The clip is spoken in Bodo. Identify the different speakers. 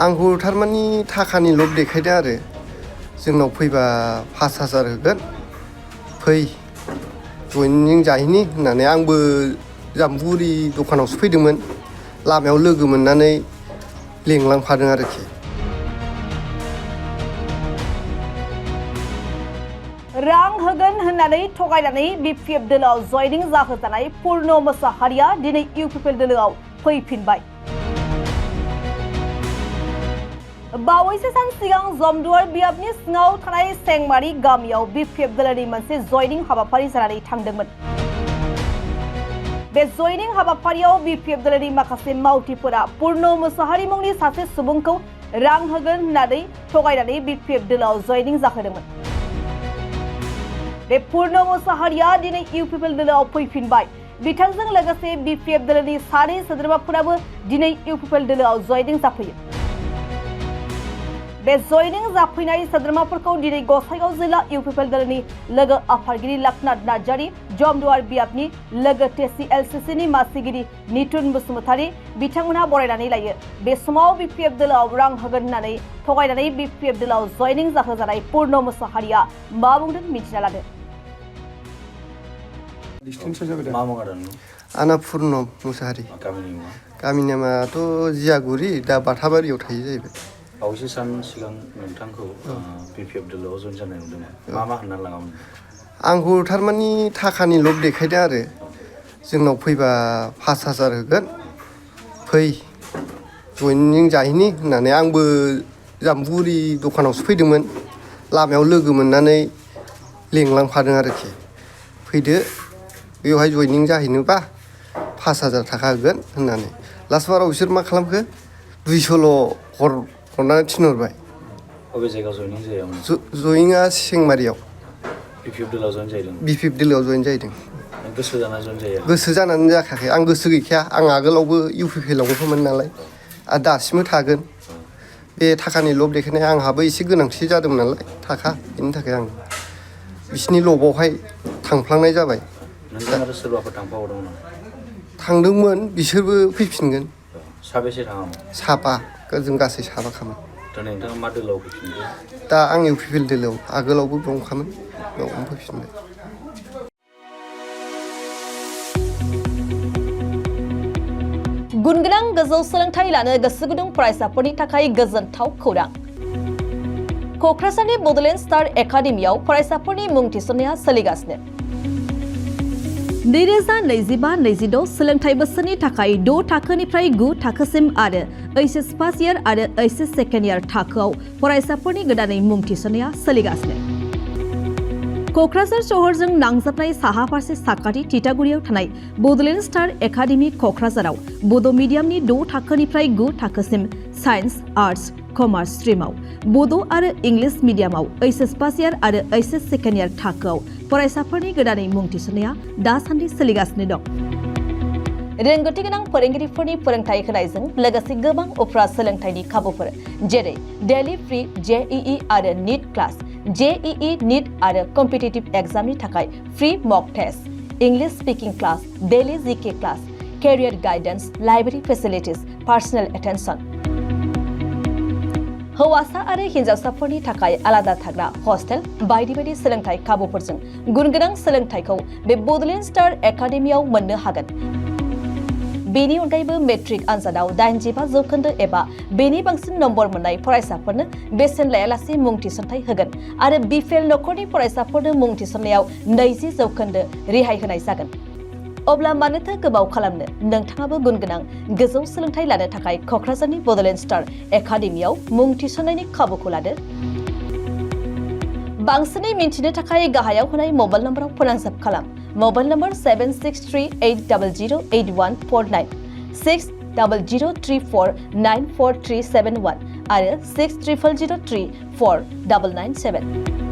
Speaker 1: आंखौ थारमानि थाखानि लब देखायदों आरो जोंनाव फैबा 5,000 होगोन फै जइनिं जाहैनि होननानै आंबो जाम्बुगुरि दखानावसो फैदोंमोन लामायाव लोगो मोननानै लेंलांफादों आरोखि
Speaker 2: रां होगोन होननानै थगायनानै बिपिएफ दोलोआव जयनिं जाहोजानाय पुर्ण मोसाहारिया दिनै इउपिपिएल दोलोआव फैफिनबाय बावैसो सान सिगां जमदुवार बियाबनि सिङाव थानाय सेंमारि गामियाव बिपिएफ दोलोनि मोनसे जयनिं हाबाफारि जानानै थांदोंमोन बे जयनिं हाबाफारियाव बिपिएफ दोलोनि माखासे मावथिफोरा पुर्ण मोसाहारि मुंनि सासे सुबुंखौ रां होगोन होननानै थगायनानै बिपिएफ दोलोआव जयनिं जाहोदोंमोन बे पुर्ण मोसाहारिया दिनै इउपिपिएल दोलोआव फैफिनबाय बिथांजों लोगोसे बिपिएफ दोलोनि सानै सोद्रोमाफोराबो दिनै इउपिपिएल दोलोआव जयनिं जाफैयो बे जयनिं जाफैनाय सोद्रोमाफोरखौ दिनै गसाइगाव जिल्ला इउपिपिएल दोलोनि लोगो आफादगिरि लखनाथ नार्जारि जमदुवार बियाबनि लोगो टिसिएलसिसिनि मासिगिरि नितुन बसुमतारी बिथांमोनहा बरायनानै लायो बे समाव बिपिएफ दोलोआव रां होगोन होननानै थगायनानै बिपिएफ दोलोआव जयनिं जाहोजानाय पुर्ण मोसाहारिया मा बुंदों मिथिना लादो
Speaker 1: आना पुर्ण मोसाहारि गामिनि नामाथ' जियागुरि दा बाथाबारियाव थायो जाहैबाय
Speaker 3: बावैसो सान सिगां नोंथांखौ बिपिएफ दोलोआव जइन जानाय नुदोंमोन मा होनना लाङामोन
Speaker 1: आंखौ थारमानि थाखानि लब देखायदों आरो जोंनाव फैबा 5,000 होगोन फै जइनिं जाहैनि होननानै आंबो जाम्बुगुरि दखानावसो फैदोंमोन लामायाव लोगो मोननानै लेंलांफादों आरोखि फैदो बेवहाय जइनिं जाहैनोबा 5,000 थाखा होगोन होननानै लास्ट बाराव बिसोर मा खालामखो 200ल' हरनानै थिनहरबाय
Speaker 3: बबे जायगायाव जइनिं जायामोन
Speaker 1: जइनिंआ सेंमारियाव
Speaker 3: बिपिएफ दोलोआव जइन जाहैदों
Speaker 1: बिपिएफ दोलोआव जइन जाहैदों
Speaker 3: गोसो जाना जइन जाया
Speaker 1: गोसो जानानै जाखायाखै आं गोसो गैखाया आं आगोलावबो इउपिपिएलआवनोमोन नालाय आरो दासिमबो थागोन बे थाखानि लब देखायनाय आंहाबो एसे गोनांथि जादोंमोन नालाय थाखा बेनि थाखाय आं बिसिनि लबावहाय थांफ्लांनाय जाबाय
Speaker 3: नोंथां आरो सोरबाफोर थांफाबावदोंमोन
Speaker 1: थांदोंमोन बिसोरबो फैफिनगोन
Speaker 3: साबेसे थाङामोन
Speaker 1: साबा जों गासै साबाखामोन
Speaker 3: दिनै नोंथाङा मा दोलोआव फैफिनदों
Speaker 1: दा आं इउपिपिएल दोलोआव आगोलावबो दंखामोन बेयावनो फैफिनबाय
Speaker 2: गुनगोनां गोजौ सोलोंथाइ लानो गोसो गुदुं फरायसाफोरनि थाखाय गोजोनथाव खौरां क'क्राझारनि बड'लेण्ड स्टार एकाडेमियाव फरायसाफोरनि मुं थिसननाया सोलिगासिनो 2025-26 सोलोंथाइ बोसोरनि थाखाय 6 थाखोनिफ्राय 9 थाखोसिम आरो एचएस फार्स्ट इयार आरो एचएस सेकेन्ड इयार थाखोआव फरायसाफोरनि गोदानै मुं थिसननाया सोलिगासिनो क'क्राझार शहरजों नांजाबनाय साहा फारसे साखाथि तितागुरियाव थानाय बड'लेण्ड स्टार एकाडेमि क'क्राझाराव बड' मिडियामनि 6 थाखोनिफ्राय 9 थाखोसिम साइन्स आर्ट्स कमार्स स्ट्रिमाव बड' आरो इंलिश मिडियामाव एचएस फार्स्ट इयार आरो एचएस सेकेन्ड इयार थाखोआव फरायसाफोरनि गोदानै मुं थिसननाया दासान्दि सोलिगासिनो दं रोंगौथि गोनां फोरोंगिरिफोरनि फोरोंथाय होनायजों लोगोसे गोबां उफ्रा सोलोंथाइनि खाबुफोर जेरै डेली फ्री जेईई आरो नीट क्लास जेईई नीट आरो कम्पिटिटिभ एग्जामनि थाखाय free mock test English speaking class daily GK class career guidance library facilities personal attention हौवासा आरो हिन्जावसाफोरनि थाखाय आलादा थाग्रा हस्टेल बायदि बायदि सोलोंथाइ खाबुफोरजों गुनगोनां सोलोंथाइखौ बे बड'लेण्ड स्टार एकाडेमियाव मोननो हागोन बेनि अनगायैबो मेट्रिक आनजादाव 85% एबा बेनि बांसिन नम्बर मोननाय फरायसाफोरनो बेसेन लायालासे मुं थिसनथाइ होगोन आरो बिपिएल नखरनि फरायसाफोरनो मुं थिसननायाव 20% रेहाय होनाय जागोन अब्ला मानोथो गोबाव खालामनो नोंथाङाबो गुनगोनां गोजौ सोलोंथाइ लानो थाखाय क'क्राझारनि बड'लेण्ड स्टार एकाडेमियाव मुं थिसननायनि खाबुखौ लादो बांसिनै मिन्थिनो थाखाय गाहायाव होनाय मबाइल नम्बराव फोनांजाब खालाम मबाइल नम्बर 7638008149 6003494371 आरो 6000034997